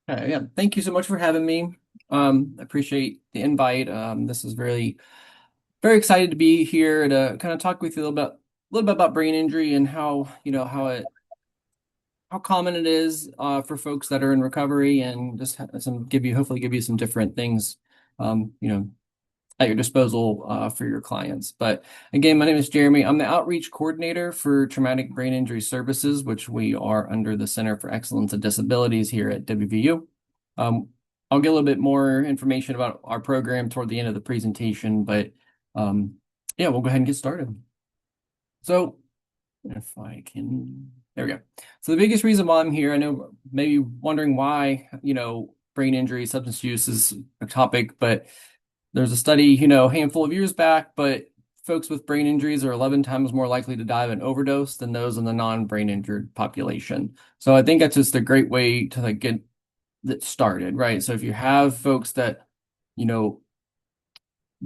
Yeah, thank you so much for having me. I appreciate the invite. This is really very excited to be here to kind of talk with you a little bit about brain injury and how, how common it is for folks that are in recovery and just hopefully give you some different things, um, you know, at your disposal for your clients. But again, my name is Jeremy. I'm the outreach coordinator for traumatic brain injury services, which we are under the Center for Excellence in Disabilities here at WVU. Um, I'll get a little bit more information about our program toward the end of the presentation, but um, yeah, we'll go ahead and get started. So if I can, there we go. So the biggest reason why I'm here, I know maybe wondering why, brain injury, substance use is a topic, but there's a study, a handful of years back, but folks with brain injuries are 11 times more likely to die of an overdose than those in the non-brain injured population. So I think that's just a great way to like get that started, right? So if you have folks that, you know,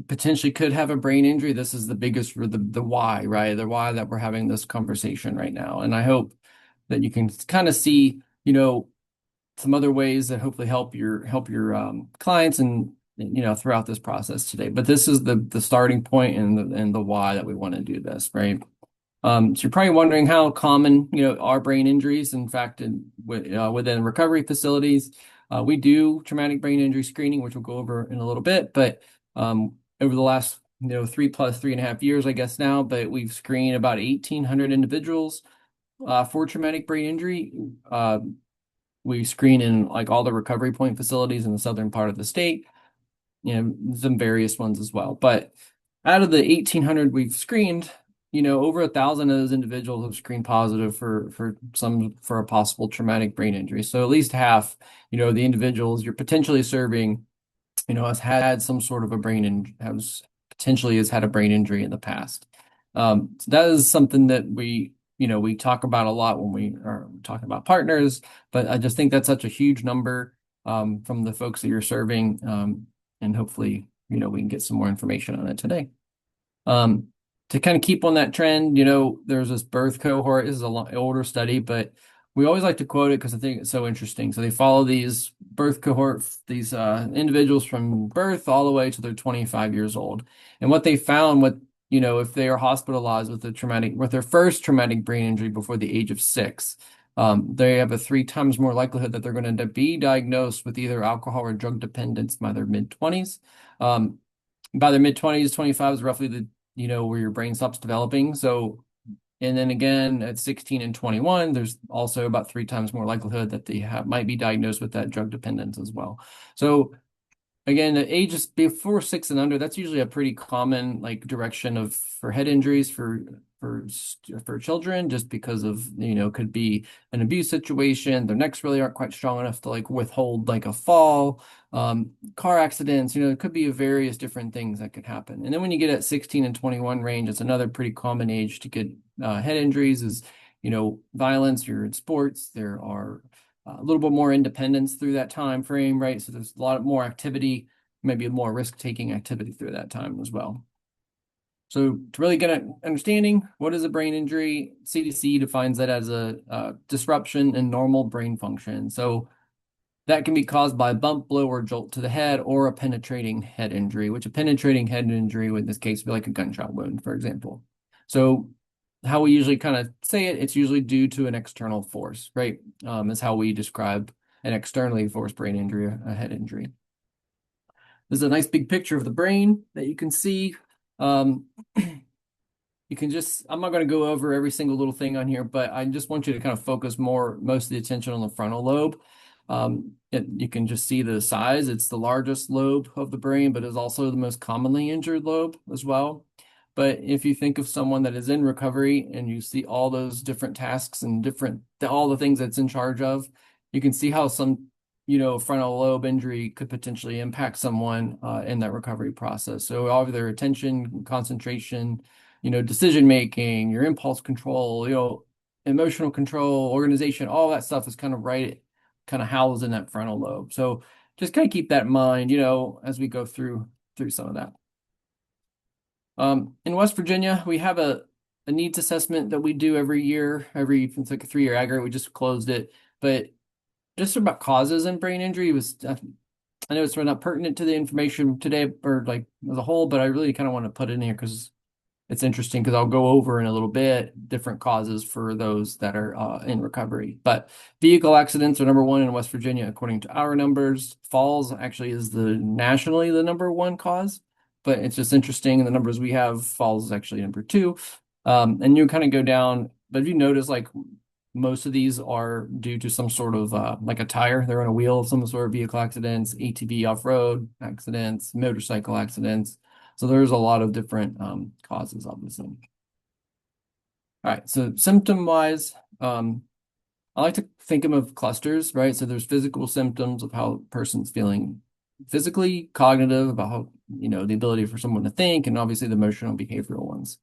potentially could have a brain injury, this is the biggest for the why, right? The why that we're having this conversation right now. And I hope that you can kind of see, some other ways that hopefully help your clients and throughout this process today. But this is the starting point and the why that we want to do this, right? So you're probably wondering how common are brain injuries. In fact, within recovery facilities, we do traumatic brain injury screening, which we'll go over in a little bit. But over the last 3.5 years, I guess now, but we've screened about 1,800 individuals for traumatic brain injury. We screen in like all the recovery point facilities in the southern part of the state, some various ones as well. But out of the 1,800 we've screened, over 1,000 of those individuals have screened positive for a possible traumatic brain injury. So at least half, the individuals you're potentially serving, has had some sort of a has had a brain injury in the past. So that is something that we talk about a lot when we are talking about partners, but I just think that's such a huge number from the folks that you're serving. And hopefully, we can get some more information on it today. Um, to kind of keep on that trend, there's this birth cohort. This is a older study, but we always like to quote it because I think it's so interesting. So they follow these birth cohort, these individuals from birth all the way to they're 25 years old. And what they found, if they are hospitalized with their first traumatic brain injury before the age of 6, they have a 3 times more likelihood that they're going to be diagnosed with either alcohol or drug dependence by their mid-20s. By their mid-20s, 25 is roughly where your brain stops developing. So, and then again at 16 and 21, there's also about 3 times more likelihood that they might be diagnosed with that drug dependence as well. So again, the ages before 6 and under, that's usually a pretty common like direction for head injuries for children, just because of could be an abuse situation. Their necks really aren't quite strong enough to like withhold like a fall, car accidents. It could be various different things that could happen. And then when you get at 16 and 21 range, it's another pretty common age to get head injuries. Is violence. You're in sports. There are a little bit more independence through that time frame, right? So there's a lot more activity, maybe more risk-taking activity through that time as well. So to really get an understanding, what is a brain injury? CDC defines that as a disruption in normal brain function. So that can be caused by a bump, blow, or jolt to the head, or a penetrating head injury, which a penetrating head injury in this case would be like a gunshot wound, for example. So how we usually kind of say it's usually due to an external force, right? Is how we describe an externally forced brain injury, a head injury. This is a nice big picture of the brain that you can see. Um, I'm not going to go over every single little thing on here, but I just want you to kind of focus most of the attention on the frontal lobe. You can just see the size. It's the largest lobe of the brain, but is also the most commonly injured lobe as well. But if you think of someone that is in recovery and you see all those different tasks and all the things that's in charge of, you can see how some, frontal lobe injury could potentially impact someone in that recovery process. So all of their attention, concentration, decision making, your impulse control, emotional control, organization, all that stuff is kind of housed in that frontal lobe. So just kind of keep that in mind, as we go through some of that. In West Virginia, we have a needs assessment that we do every year. It's like a 3-year aggregate. We just closed it, but just about causes and brain injury was, I know it's not pertinent to the information today or like as a whole, but I really kind of want to put it in here because it's interesting because I'll go over in a little bit different causes for those that are in recovery. But vehicle accidents are number one in West Virginia, according to our numbers. Falls actually is the nationally the number one cause, but it's just interesting. The numbers we have, falls is actually number two. And you kind of go down, but if you notice, like most of these are due to some sort of like a tire, they're on a wheel, some sort of vehicle accidents, ATV off-road accidents, motorcycle accidents. So there's a lot of different causes, obviously. All right, so symptom-wise, I like to think of clusters, right? So there's physical symptoms of how a person's feeling physically, cognitive, about how, the ability for someone to think, and obviously the emotional and behavioral ones.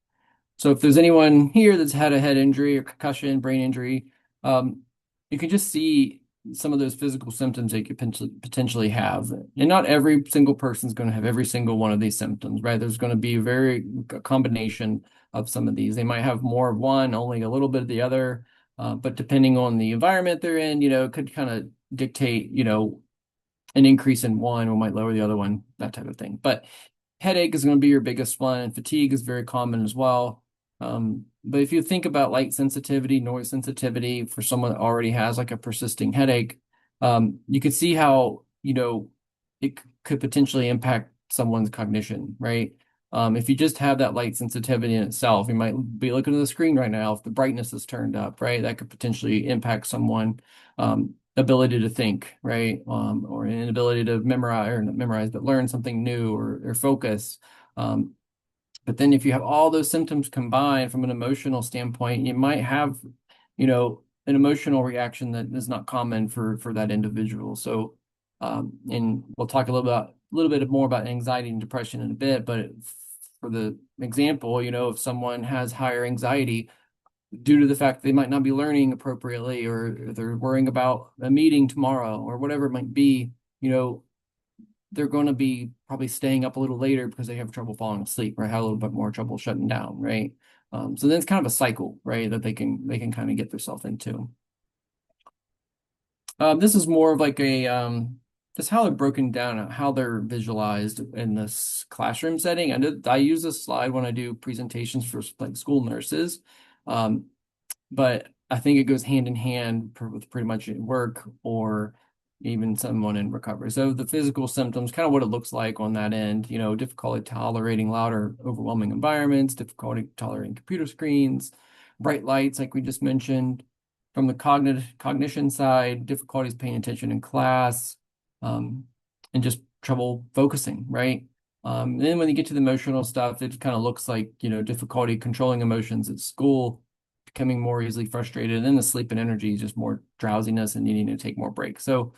So if there's anyone here that's had a head injury or concussion, brain injury, you can just see some of those physical symptoms they could potentially have. And not every single person is going to have every single one of these symptoms, right? There's going to be a combination of some of these. They might have more of one, only a little bit of the other. But depending on the environment they're in, it could kind of dictate, an increase in one or might lower the other one, that type of thing. But headache is going to be your biggest one, and fatigue is very common as well. But if you think about light sensitivity, noise sensitivity for someone that already has like a persisting headache, you could see how, it could potentially impact someone's cognition, right? If you just have that light sensitivity in itself, you might be looking at the screen right now. If the brightness is turned up, right, that could potentially impact someone, ability to think, right, or an inability to memorize or not memorize, but learn something new or focus. But then if you have all those symptoms combined from an emotional standpoint, you might have, an emotional reaction that is not common for that individual. So, and we'll talk a little bit more about anxiety and depression in a bit, but for the example, if someone has higher anxiety due to the fact they might not be learning appropriately or they're worrying about a meeting tomorrow or whatever it might be, they're going to be probably staying up a little later because they have trouble falling asleep, right? Have a little bit more trouble shutting down, right? So then it's kind of a cycle, right? That they can kind of get themselves into. This is more of like just how they're broken down, how they're visualized in this classroom setting. I use this slide when I do presentations for like school nurses, but I think it goes hand in hand with pretty much work or even someone in recovery. So the physical symptoms, kind of what it looks like on that end, difficulty tolerating loud or overwhelming environments, difficulty tolerating computer screens, bright lights, like we just mentioned. From the cognition side, difficulties paying attention in class, and just trouble focusing, right? And then when you get to the emotional stuff, it kind of looks like, difficulty controlling emotions at school, becoming more easily frustrated, and then the sleep and energy is just more drowsiness and needing to take more breaks. So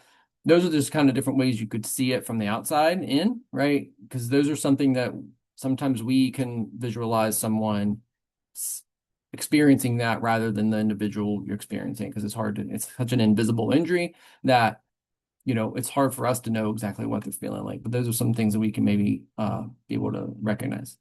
those are just kind of different ways you could see it from the outside in, right? Because those are something that sometimes we can visualize someone experiencing that rather than the individual you're experiencing, because it's such an invisible injury that, it's hard for us to know exactly what they're feeling like. But those are some things that we can maybe be able to recognize.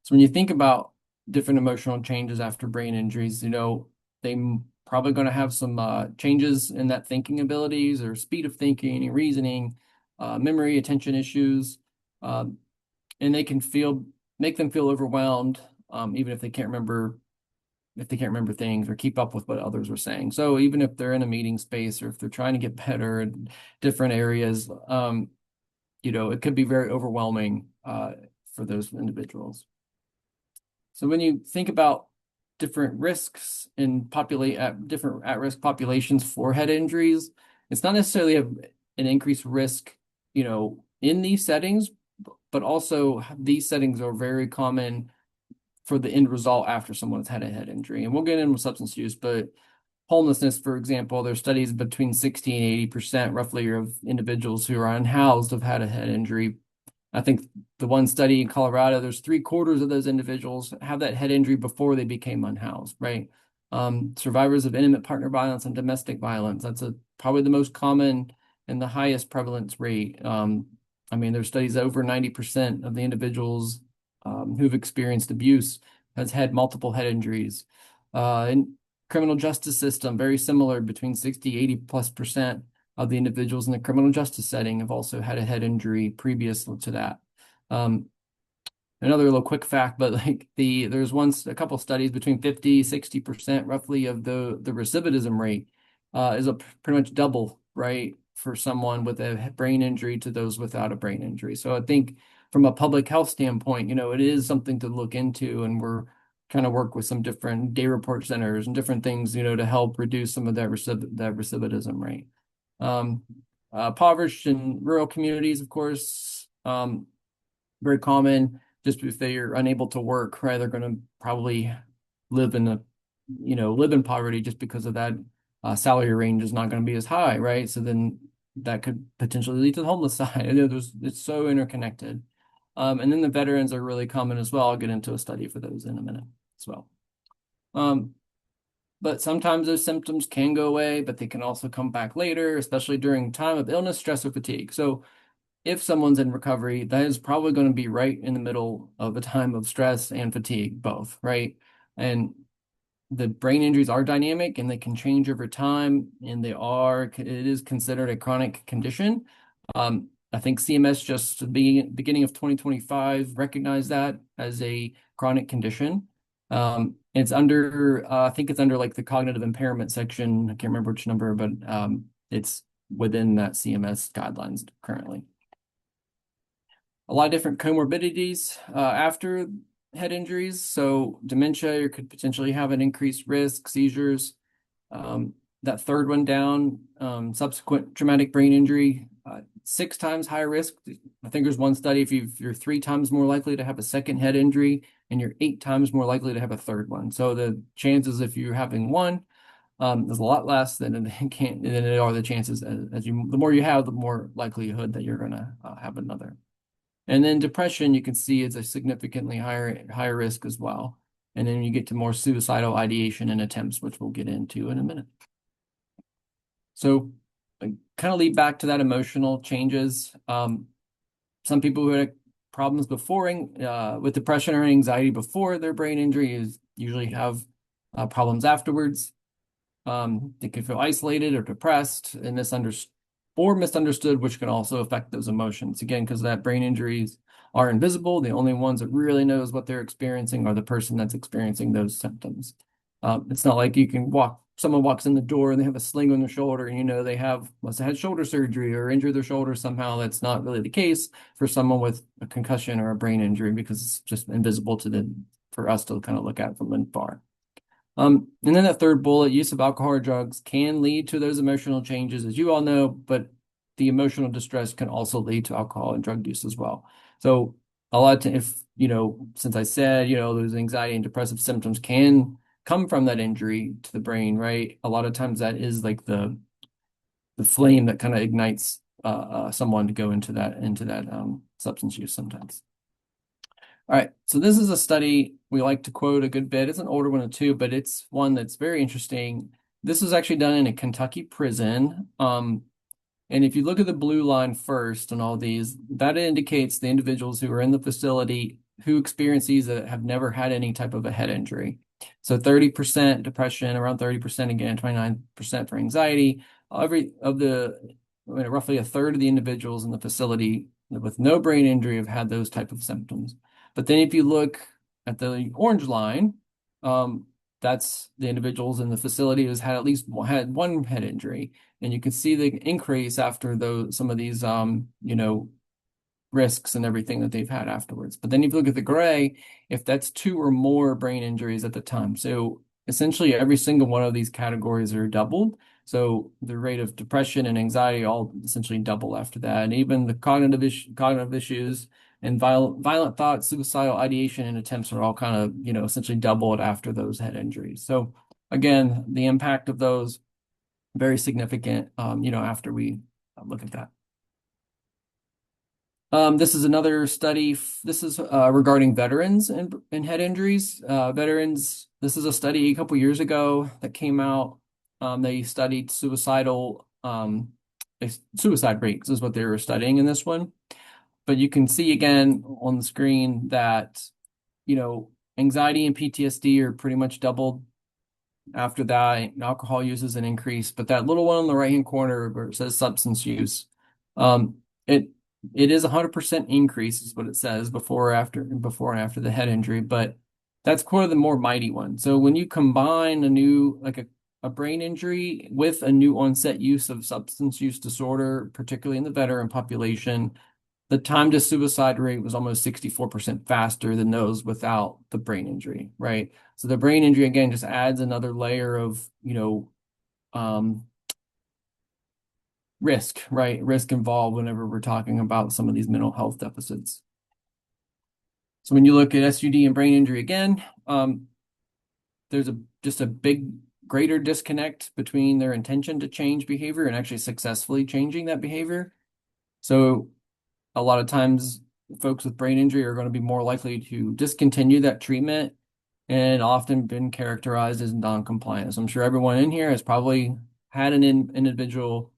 So when you think about different emotional changes after brain injuries, they probably going to have some changes in that thinking abilities or speed of thinking and reasoning, memory, attention issues, and they can make them feel overwhelmed, even if they can't remember things or keep up with what others are saying. So even if they're in a meeting space or if they're trying to get better in different areas, it could be very overwhelming for those individuals. So when you think about different risks in different at-risk populations for head injuries, it's not necessarily an increased risk, in these settings, but also these settings are very common for the end result after someone's had a head injury. And we'll get into substance use, but homelessness, for example, there's studies between 60 and 80% roughly of individuals who are unhoused have had a head injury. I think the one study in Colorado, there's 3/4 of those individuals have that head injury before they became unhoused, right? Survivors of intimate partner violence and domestic violence, that's probably the most common and the highest prevalence rate. There's studies that over 90% of the individuals who've experienced abuse has had multiple head injuries. And criminal justice system, very similar, between 60-80+% of the individuals in the criminal justice setting have also had a head injury previous to that. Another little quick fact, but like there's once a couple studies between 50-60% roughly of the recidivism rate is pretty much double, right, for someone with a brain injury to those without a brain injury. So I think from a public health standpoint, it is something to look into, and we're trying to work with some different day report centers and different things, to help reduce some of that recidivism rate. Impoverished and rural communities, of course, very common. Just if they're unable to work, right, they're going to probably live in poverty just because of that. Salary range is not going to be as high, right? So then that could potentially lead to the homeless side. I know it's so interconnected. And then the veterans are really common as well. I'll get into a study for those in a minute as well. But sometimes those symptoms can go away, but they can also come back later, especially during time of illness, stress, or fatigue. So if someone's in recovery, that is probably going to be right in the middle of a time of stress and fatigue, both, right? And the brain injuries are dynamic and they can change over time, and it is considered a chronic condition. I think CMS just beginning of 2025 recognized that as a chronic condition. It's under, I think it's under like the cognitive impairment section. I can't remember which number, but it's within that CMS guidelines currently. A lot of different comorbidities after head injuries. So dementia, you could potentially have an increased risk, seizures. That third one down, subsequent traumatic brain injury, 6 times higher risk. I think there's one study, if you're 3 times more likely to have a second head injury, and you're 8 times more likely to have a third one. So the chances, if you're having one, is a lot less than it are the chances the more you have, the more likelihood that you're going to have another. And then depression, you can see it's a significantly higher risk as well. And then you get to more suicidal ideation and attempts, which we'll get into in a minute. So kind of lead back to that emotional changes. Some people who had problems before with depression or anxiety before their brain injury usually have problems afterwards. They can feel isolated or depressed and misunderstood, which can also affect those emotions. Again, because that brain injuries are invisible. The only ones that really knows what they're experiencing are the person that's experiencing those symptoms. It's not like someone walks in the door and they have a sling on their shoulder and they must have had shoulder surgery or injured their shoulder somehow. That's not really the case for someone with a concussion or a brain injury, because it's just invisible for us to kind of look at from afar. And then the third bullet, use of alcohol or drugs can lead to those emotional changes, as you all know, but the emotional distress can also lead to alcohol and drug use as well. So a lot of since I said, those anxiety and depressive symptoms can come from that injury to the brain, right? A lot of times that is like the flame that kind of ignites someone to go into that substance use sometimes. All right, so this is a study we like to quote a good bit. It's an older one too, but it's one that's very interesting. This was actually done in a Kentucky prison. And if you look at the blue line first on all these, that indicates the individuals who are in the facility who experience these that have never had any type of a head injury. So 30% depression, around 30% again, 29% for anxiety. Roughly a third of the individuals in the facility with no brain injury have had those type of symptoms. But then if you look at the orange line, that's the individuals in the facility who's had at least had one head injury. And you can see the increase after some of these, risks and everything that they've had afterwards. But then if you look at the gray, if that's 2 or more brain injuries at the time. So essentially every single one of these categories are doubled. So the rate of depression and anxiety all essentially double after that. And even the cognitive issues and violent thoughts, suicidal ideation and attempts are all kind of, essentially doubled after those head injuries. So again, the impact of those very significant, after we look at that. This is another study. This is regarding veterans and head injuries. This is a study a couple years ago that came out. They studied suicide rates is what they were studying in this one. But you can see again on the screen that, anxiety and PTSD are pretty much doubled After that, alcohol use is an increase, but that little one on the right-hand corner where it says substance use, um, it it is 100% increase is what it says before and after the head injury, but that's one of the more mighty ones. So when you combine a brain injury with a new onset use of substance use disorder, particularly in the veteran population, the time to suicide rate was almost 64% faster than those without the brain injury, right? So the brain injury again just adds another layer of, um, risk, right? Risk involved whenever we're talking about some of these mental health deficits. So when you look at SUD and brain injury again, there's just a big greater disconnect between their intention to change behavior and actually successfully changing that behavior. So a lot of times folks with brain injury are going to be more likely to discontinue that treatment and often been characterized as non-compliant. So I'm sure everyone in here has probably had an individual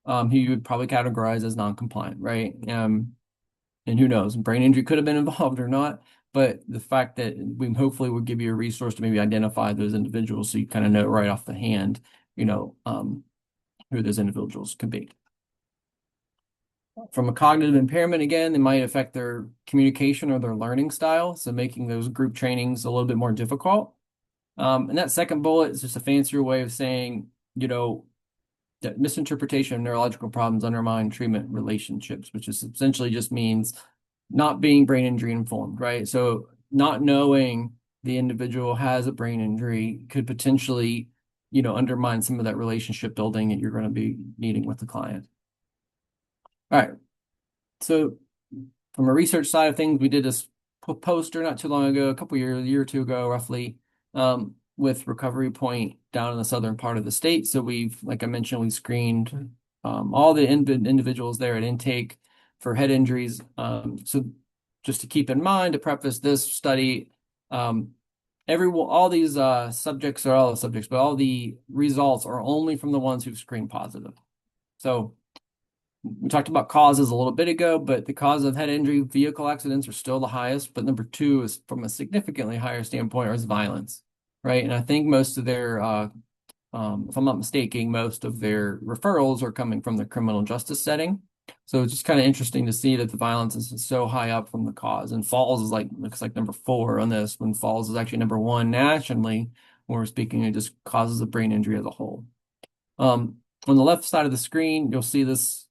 who you would probably categorize as non-compliant, right? And who knows, brain injury could have been involved or not, but the fact that we hopefully would give you a resource to maybe identify those individuals so you kind of know right off the hand, who those individuals could be. From a cognitive impairment, again, they might affect their communication or their learning style, so making those group trainings a little bit more difficult. And that second bullet is just a fancier way of saying, that misinterpretation of neurological problems undermine treatment relationships, which is essentially just means not being brain injury informed, right? So not knowing the individual has a brain injury could potentially, undermine some of that relationship building that you're going to be needing with the client. All right. So from a research side of things, we did this poster not too long ago, a year or two ago, roughly, with Recovery Point down in the southern part of the state. So like I mentioned, we screened all the individuals there at intake for head injuries. So just to keep in mind, to preface this study, all these subjects, or all the subjects, but all the results are only from the ones who've screened positive. So we talked about causes a little bit ago, but the cause of head injury, vehicle accidents are still the highest. But number two is from a significantly higher standpoint is violence, right? And I think most of their, if I'm not mistaken, most of their referrals are coming from the criminal justice setting. So it's just kind of interesting to see that the violence is so high up from the cause. And falls looks like number 4 on this, when falls is actually number 1 nationally, when we're speaking of just causes of brain injury as a whole. On the left side of the screen, you'll see this.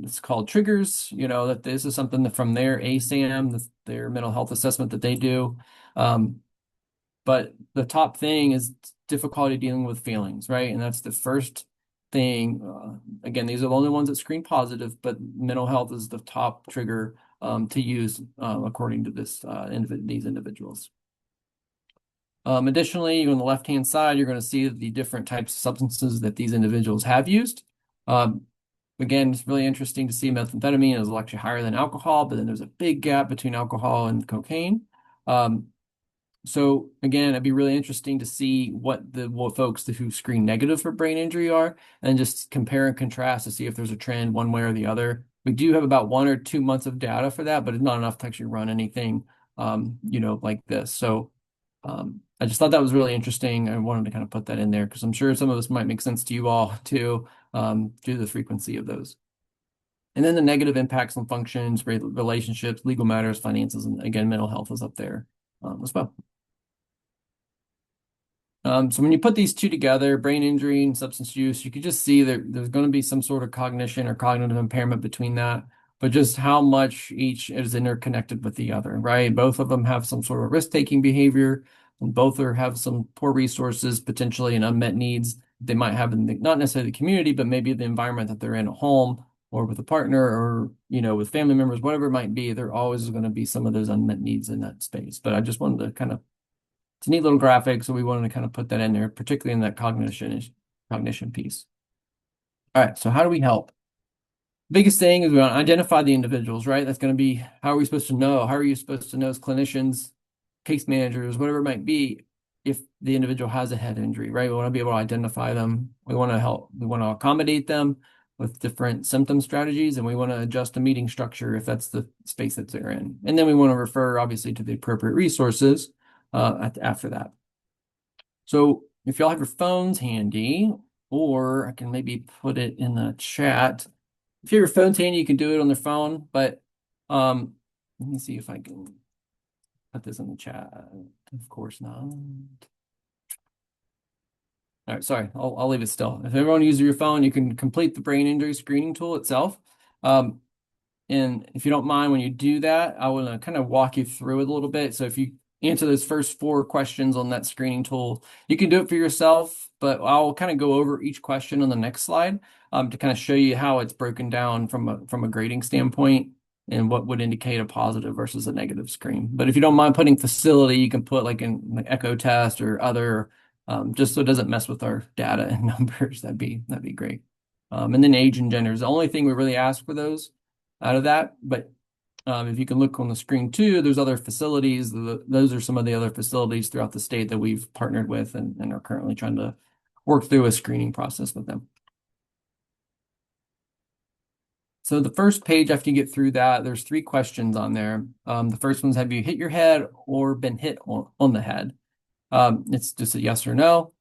It's called triggers, that this is something that from their ASAM, their mental health assessment that they do. But the top thing is difficulty dealing with feelings, right? And that's the first thing. Again, these are the only ones that screen positive, but mental health is the top trigger to use according to these individuals. Additionally, on the left-hand side, you're going to see the different types of substances that these individuals have used. Again, it's really interesting to see methamphetamine is actually higher than alcohol, but then there's a big gap between alcohol and cocaine. So again, it'd be really interesting to see what folks who screen negative for brain injury are, and just compare and contrast to see if there's a trend one way or the other. We do have about 1 or 2 months of data for that, but it's not enough to actually run anything, like this. So I just thought that was really interesting. I wanted to kind of put that in there because I'm sure some of this might make sense to you all too, due to the frequency of those. And then the negative impacts on functions, relationships, legal matters, finances, and again, mental health is up there as well. So when you put these two together, brain injury and substance use, you could just see that there's going to be some sort of cognition or cognitive impairment between that, but just how much each is interconnected with the other, right? Both of them have some sort of risk-taking behavior, and both have some poor resources, potentially, and unmet needs they might have in not necessarily the community, but maybe the environment that they're in at home or with a partner or, with family members, whatever it might be. There always going to be some of those unmet needs in that space. But I just wanted to kind of, it's a neat little graphic, so we wanted to kind of put that in there, particularly in that cognition piece. All right, so how do we help? Biggest thing is we want to identify the individuals, right? That's going to be, how are we supposed to know? How are you supposed to know as clinicians, case managers, whatever it might be, if the individual has a head injury, right? We want to be able to identify them. We want to help. We want to accommodate them with different symptom strategies, and we want to adjust a meeting structure if that's the space that they're in. And then we want to refer, obviously, to the appropriate resources after that. So if y'all have your phones handy, or I can maybe put it in the chat. If you have your phones handy, you can do it on their phone, but let me see if I can put this in the chat. Of course not. All right, sorry, I'll leave it still. If everyone uses your phone, you can complete the brain injury screening tool itself. And if you don't mind, when you do that, I want to kind of walk you through it a little bit. So if you answer those first 4 questions on that screening tool, you can do it for yourself, but I'll kind of go over each question on the next slide to kind of show you how it's broken down from a grading standpoint and what would indicate a positive versus a negative screen. But if you don't mind putting facility, you can put like an like echo test or other, just so it doesn't mess with our data and numbers. That'd be great. And then age and gender is the only thing we really ask for those out of that. But if you can look on the screen too, there's other facilities. Those are some of the other facilities throughout the state that we've partnered with and are currently trying to work through a screening process with them. So the first page, after you get through that, there's 3 questions on there. The first one's, have you hit your head or been hit on the head? It's just a yes or no.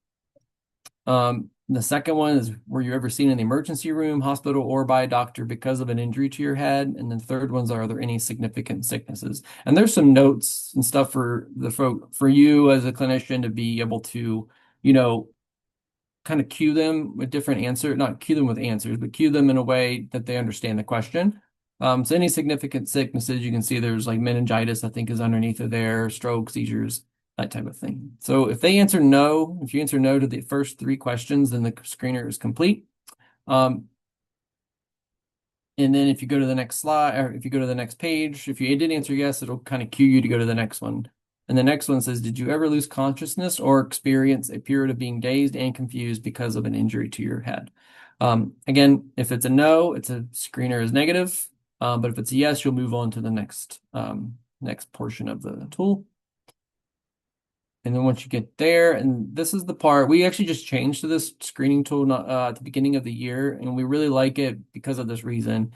The second one is, were you ever seen in the emergency room, hospital, or by a doctor because of an injury to your head? And then the third ones are there any significant sicknesses? And there's some notes and stuff for for you as a clinician to be able to, you know, kind of cue them with different answers, not cue them with answers, but cue them in a way that they understand the question. So any significant sicknesses, you can see there's like meningitis, I think is underneath of there, stroke, seizures, that type of thing. So if they answer no, if you answer no to the first 3 questions, then the screener is complete. And then if you go to the next slide, or if you go to the next page, if you did answer yes, it'll kind of cue you to go to the next one. And the next one says, did you ever lose consciousness or experience a period of being dazed and confused because of an injury to your head? Again, if it's a no, it's a screener is negative. But if it's a yes, you'll move on to the next portion of the tool. And then once you get there, and this is the part, we actually just changed to this screening tool at the beginning of the year, and we really like it because of this reason,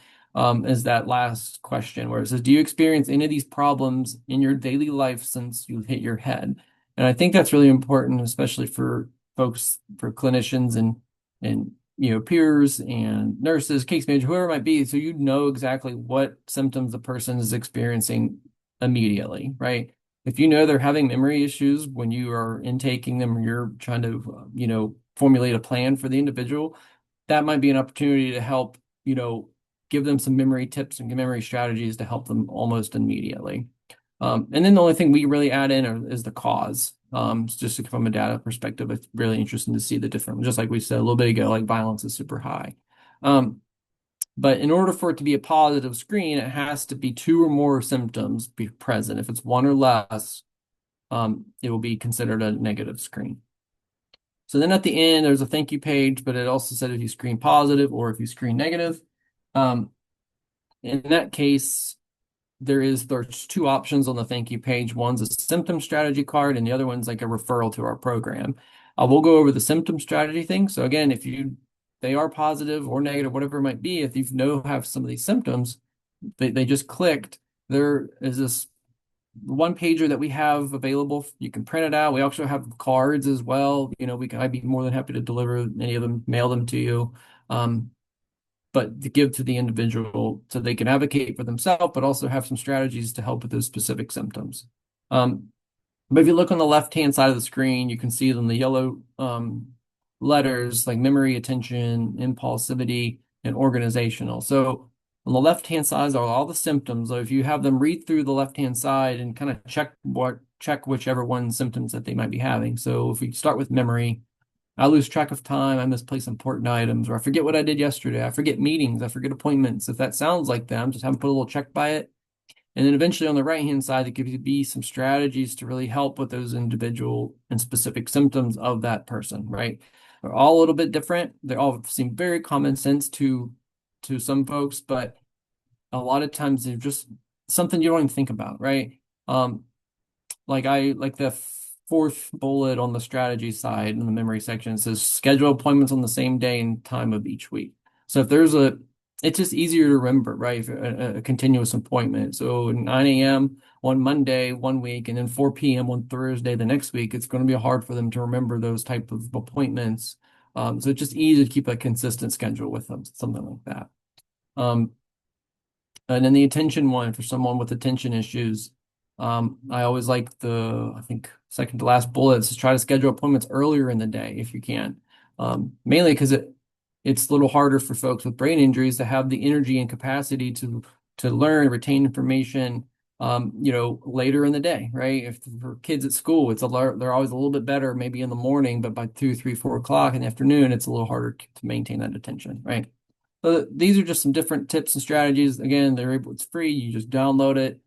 is that last question where it says, do you experience any of these problems in your daily life since you hit your head? And I think that's really important, especially for folks, for clinicians and peers and nurses, case manager, whoever it might be, so you know exactly what symptoms the person is experiencing immediately, right? If you know they're having memory issues when you are intaking them or you're trying to, formulate a plan for the individual, that might be an opportunity to help, give them some memory tips and memory strategies to help them almost immediately. And then the only thing we really add in is the cause. Just from a data perspective, it's really interesting to see the different, just like we said a little bit ago, like violence is super high. But in order for it to be a positive screen, it has to be 2 or more symptoms be present. If it's 1 or less, it will be considered a negative screen. So then at the end, there's a thank you page, but it also said if you screen positive or if you screen negative. In that case, there's 2 options on the thank you page. One's a symptom strategy card, and the other one's like a referral to our program. We'll go over the symptom strategy thing. So again, if they are positive or negative, whatever it might be, if you have some of these symptoms, they just clicked, there is this 1 pager that we have available. You can print it out. We also have cards as well. I'd be more than happy to deliver any of them, mail them to you. But to give to the individual so they can advocate for themselves, but also have some strategies to help with those specific symptoms. But if you look on the left-hand side of the screen, you can see them, the yellow letters like memory, attention, impulsivity, and organizational. So on the left-hand side are all the symptoms. So if you have them read through the left-hand side and kind of check whichever one symptoms that they might be having. So if we start with memory, I lose track of time, I misplace important items, or I forget what I did yesterday, I forget meetings, I forget appointments. If that sounds like them, just have them put a little check by it. And then eventually on the right-hand side, it gives you some strategies to really help with those individual and specific symptoms of that person, right? They're all a little bit different. They all seem very common sense to some folks, but a lot of times they're just something you don't even think about, right? Like the 4th bullet on the strategy side in the memory section, it says schedule appointments on the same day and time of each week. So if there's it's just easier to remember, right? If a continuous appointment. So 9 a.m. on Monday one week, and then 4 p.m. on Thursday the next week, it's going to be hard for them to remember those type of appointments. So it's just easy to keep a consistent schedule with them, something like that. Um, and then the attention one for someone with attention issues. I always like I think second to last bullet is try to schedule appointments earlier in the day if you can. Mainly because it's a little harder for folks with brain injuries to have the energy and capacity to learn, retain information, later in the day, right? If for kids at school, they're always a little bit better maybe in the morning, but by 2, 3, 4 o'clock in the afternoon, it's a little harder to maintain that attention, right? So these are just some different tips and strategies. Again, it's free. You just download it.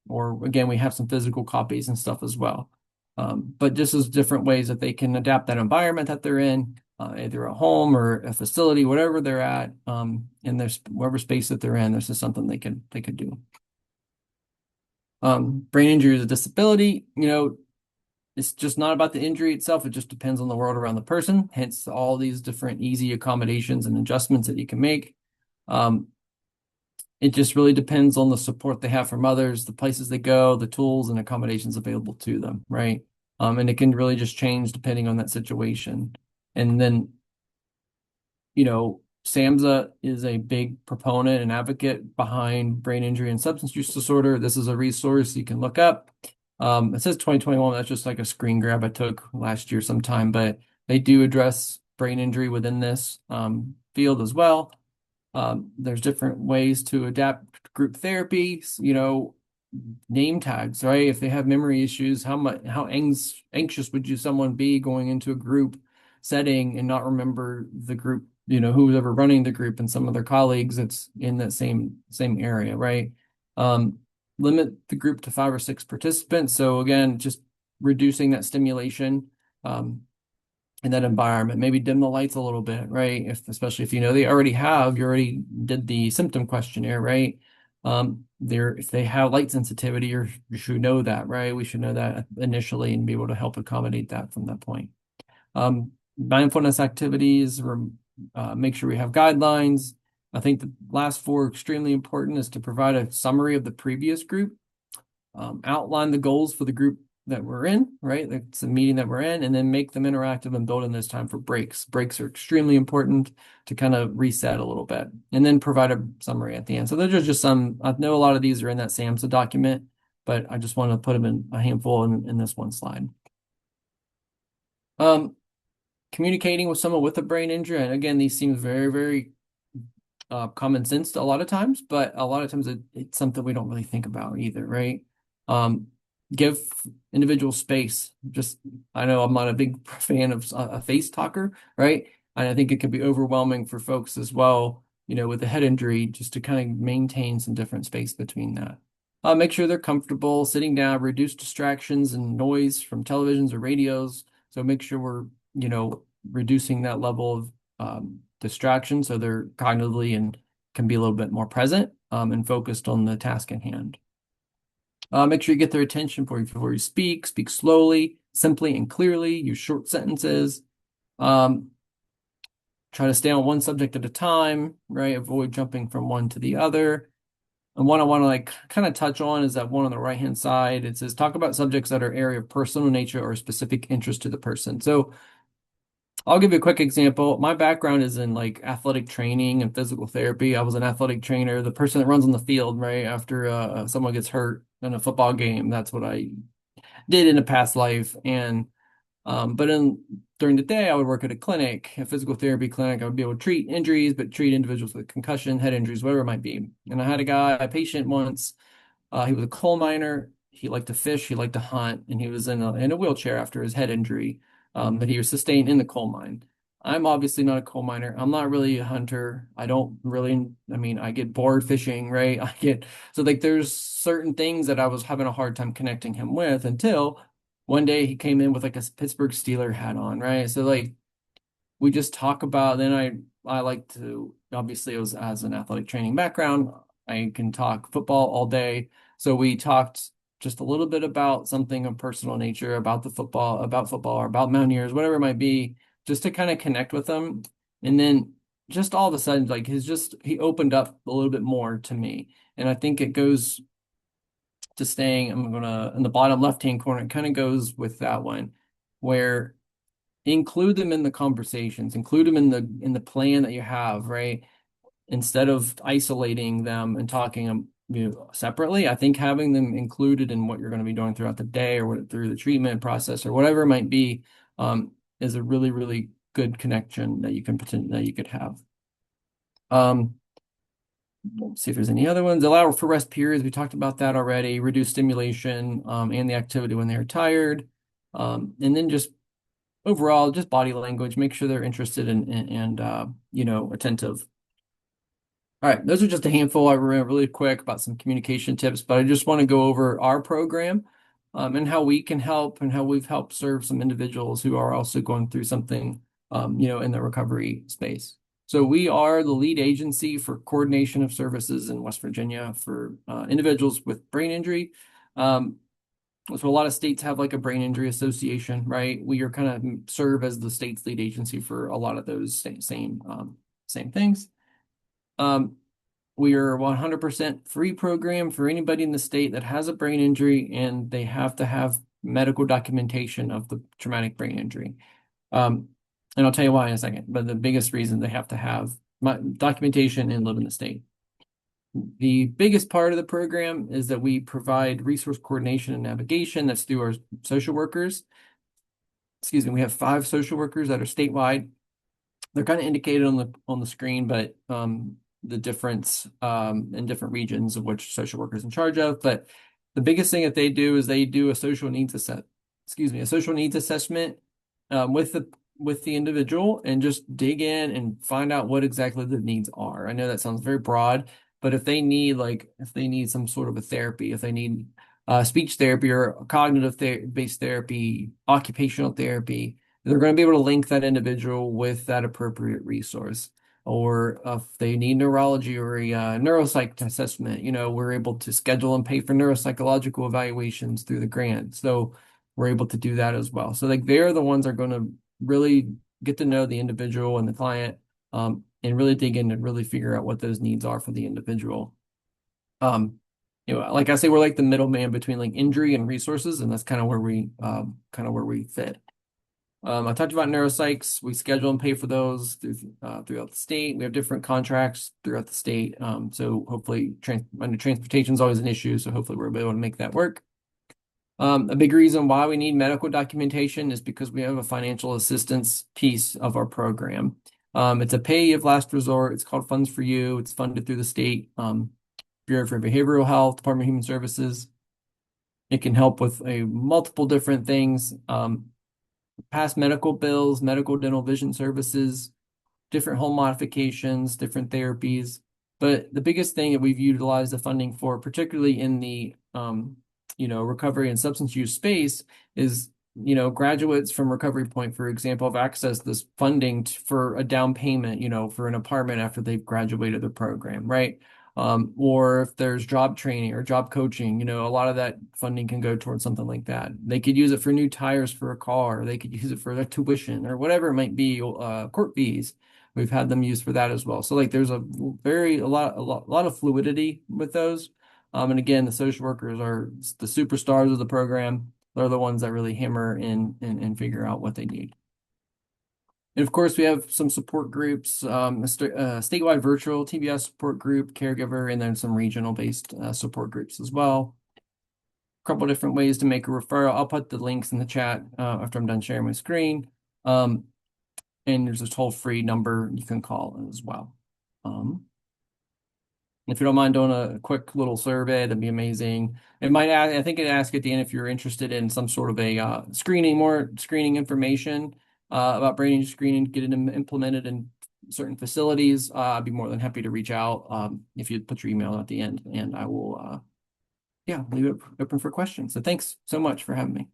Or again, we have some physical copies and stuff as well. But just as different ways that they can adapt that environment that they're in, either a home or a facility, whatever they're at, in their whatever space that they're in. This is something they could do. Brain injury is a disability. It's just not about the injury itself. It just depends on the world around the person. Hence, all these different easy accommodations and adjustments that you can make. Um, it just really depends on the support they have from others, the places they go, the tools and accommodations available to them, right? And it can really just change depending on that situation. And then, SAMHSA is a big proponent and advocate behind brain injury and substance use disorder. This is a resource you can look up. It says 2021. That's just like a screen grab I took last year sometime, but they do address brain injury within this field as well. There's different ways to adapt group therapy, name tags, right? If they have memory issues, how anxious would someone be going into a group setting and not remember the group, who's ever running the group and some of their colleagues that's in that same area, right? Limit the group to 5 or 6 participants. So again, just reducing that stimulation. In that environment, maybe dim the lights a little bit, right? Especially if you already did the symptom questionnaire, right? If they have light sensitivity, you should know that, right? We should know that initially and be able to help accommodate that from that point. Mindfulness activities, make sure we have guidelines. I think the last 4 extremely important is to provide a summary of the previous group, outline the goals for the group that we're in, right? It's a meeting that we're in, and then make them interactive and build in this time for breaks. Breaks are extremely important to kind of reset a little bit, and then provide a summary at the end. So those are just some. I know a lot of these are in that SAMHSA document, but I just want to put them in a handful in this one slide. Communicating with someone with a brain injury, and again, these seem very, very common sense a lot of times, but a lot of times it's something we don't really think about either, right? Give individual space. I know I'm not a big fan of a face talker, right? And I think it can be overwhelming for folks as well, with a head injury, just to kind of maintain some different space between that. Make sure they're comfortable sitting down, reduce distractions and noise from televisions or radios. So make sure we're, reducing that level of distraction so they're cognitively and can be a little bit more present and focused on the task at hand. Make sure you get their attention before you speak. Speak slowly, simply, and clearly. Use short sentences. Try to stay on one subject at a time, right? Avoid jumping from one to the other. And one I want to kind of touch on is that one on the right-hand side. It says, talk about subjects that are area of personal nature or specific interest to the person. So I'll give you a quick example. My background is in athletic training and physical therapy. I was an athletic trainer, the person that runs on the field, right? After someone gets hurt in a football game. That's what I did in a past life. And but during the day, I would work at a clinic, a physical therapy clinic. I would be able to treat injuries, but treat individuals with concussion, head injuries, whatever it might be. And I had a patient once. He was a coal miner. He liked to fish. He liked to hunt, and he was in a wheelchair after his head injury that he was sustained in the coal mine. I'm obviously not a coal miner. I'm not really a hunter. I don't really. I mean, I get bored fishing, right? There's certain things that I was having a hard time connecting him with until one day he came in with a Pittsburgh Steeler hat on, right? So we just talk about. Then I like to, obviously it was as an athletic training background. I can talk football all day. So we talked just a little bit about something of personal nature, about football, or about Mountaineers, whatever it might be, just to kind of connect with them. And then just all of a sudden, like he opened up a little bit more to me. And I think it goes to staying, I'm gonna in the bottom left-hand corner, it kind of goes with that one, where include them in the conversations, include them in the plan that you have, right? Instead of isolating them and talking separately. I think having them included in what you're going to be doing throughout the day or through the treatment process or whatever it might be, is a really, really good connection that you could have. Let's see if there's any other ones. Allow for rest periods. We talked about that already. Reduce stimulation and the activity when they're tired. And then just overall, just body language. Make sure they're interested and attentive. All right, those are just a handful. I ran really quick about some communication tips, but I just want to go over our program and how we can help and how we've helped serve some individuals who are also going through something, in the recovery space. So we are the lead agency for coordination of services in West Virginia for individuals with brain injury. So a lot of states have like a brain injury association, right? We are kind of serve as the state's lead agency for a lot of those same things. We are 100% free program for anybody in the state that has a brain injury, and they have to have medical documentation of the traumatic brain injury. And I'll tell you why in a second, but the biggest reason they have to have documentation and live in the state. The biggest part of the program is that we provide resource coordination and navigation. That's through our social workers. Excuse me, we have 5 social workers that are statewide. They're kind of indicated on the screen, but the difference in different regions of which social worker is in charge of. But the biggest thing that they do is they do a social needs assessment with the individual and just dig in and find out what exactly the needs are. I know that sounds very broad, but if they need some sort of a therapy, if they need speech therapy or cognitive based therapy, occupational therapy, they're going to be able to link that individual with that appropriate resource. Or if they need neurology or a neuropsych assessment, we're able to schedule and pay for neuropsychological evaluations through the grant. So we're able to do that as well. So like they're the ones that are going to really get to know the individual and the client, and really dig in and really figure out what those needs are for the individual. Like I say, we're like the middleman between like injury and resources, and that's kind of where we fit. I talked about neuropsychs. We schedule and pay for those throughout the state. We have different contracts throughout the state. So hopefully transportation is always an issue. So hopefully we're able to make that work. A big reason why we need medical documentation is because we have a financial assistance piece of our program. It's a pay of last resort. It's called Funds for You. It's funded through the state Bureau for Behavioral Health, Department of Human Services. It can help with multiple different things. Past medical bills, medical dental vision services, different home modifications, different therapies. But the biggest thing that we've utilized the funding for, particularly in the recovery and substance use space, is graduates from Recovery Point, for example, have accessed this funding for a down payment, for an apartment after they've graduated the program, right? Or if there's job training or job coaching, a lot of that funding can go towards something like that. They could use it for new tires for a car. They could use it for their tuition or whatever it might be, court fees. We've had them used for that as well. So like there's a lot of fluidity with those. And again, the social workers are the superstars of the program. They're the ones that really hammer in and figure out what they need. And of course, we have some support groups, a statewide virtual TBI support group, caregiver, and then some regional-based support groups as well. A couple different ways to make a referral. I'll put the links in the chat after I'm done sharing my screen. And there's a toll-free number you can call as well. If you don't mind doing a quick little survey, that'd be amazing. I think it asks at the end if you're interested in some sort of a more screening information about brain injury screening, get it implemented in certain facilities. I'd be more than happy to reach out if you put your email at the end, and I will leave it open for questions. So thanks so much for having me.